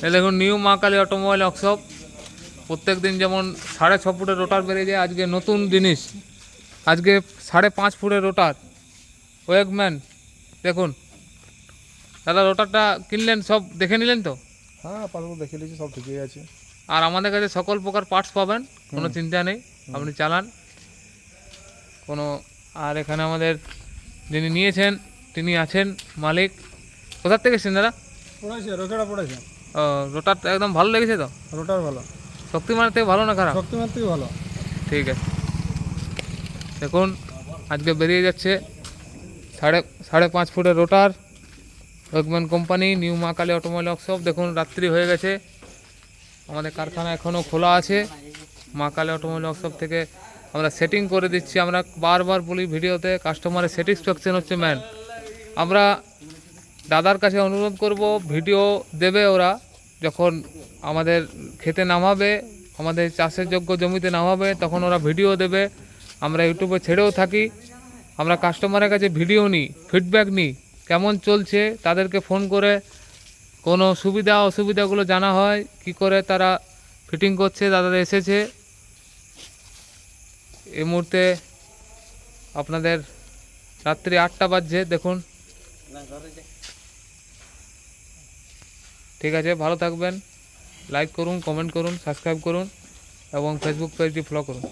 এই দেখুন নিউ মা কালী অটোমোবাইল ওয়ার্কশপ। প্রত্যেক দিন যেমন 6.5 ফুটের রোটার বেরিয়ে যায়, আজকে নতুন জিনিস, আজকে 5.5 ফুটের রোটার ওয়েগম্যান। দেখুন দাদা, রোটারটা কিনলেন, সব দেখে নিলেন তো? হ্যাঁ, পাসবুক দেখে নিয়েছি, সব ঠিকই আছে। আর আমাদের কাছে সকল প্রকার পার্টস পাবেন, কোনো চিন্তা নেই, আপনি চালান কোনো। আর এখানে আমাদের যিনি নিয়েছেন তিনি আছেন মালিক। কোথার থেকে এসেছেন দাদা? পড়েছে, রোটারটা পড়েছে। ও, রোটারটা একদম ভালো লেগেছে তো? রোটার ভালো। শক্তিমান থেকে ভালো না খারাপ? শক্তিমান থেকে ভালো। ঠিক আছে, দেখুন আজকে বেরিয়ে যাচ্ছে 5.5 ফুটের রোটার, ওয়েগম্যান কোম্পানি, নিউ মা কালী অটোমোবাইল ওয়ার্কশপ। দেখুন রাত্রি হয়ে গেছে, আমাদের কারখানা এখনও খোলা আছে। মা কালী অটোমোবাইল ওয়ার্কশপ থেকে আমরা সেটিং করে দিচ্ছি। আমরা বারবার বলি ভিডিওতে, কাস্টমারের স্যাটিসফ্যাকশন হচ্ছে ম্যান। আমরা দাদার কাছে অনুরোধ করব, ভিডিও দেবে ওরা যখন আমাদের খেতে নামাবে, আমাদের চাষের যোগ্য জমিতে নামাবে, তখন ওরা ভিডিও দেবে। আমরা ইউটিউবে ছেড়েও থাকি। আমরা কাস্টমারের কাছে ভিডিও নিই, ফিডব্যাক নিই, কেমন চলছে, তাদেরকে ফোন করে কোনো সুবিধা অসুবিধাগুলো জানা হয়, কি করে তারা ফিটিং করছে, দাদারা এসেছে। এই মুহূর্তে আপনাদের রাত্রি 8টা বাজছে, দেখুন। ঠিক আছে, ভালো থাকবেন, লাইক করুন, কমেন্ট করুন, সাবস্ক্রাইব করুন এবং ফেসবুক পেজটি ফলো করুন।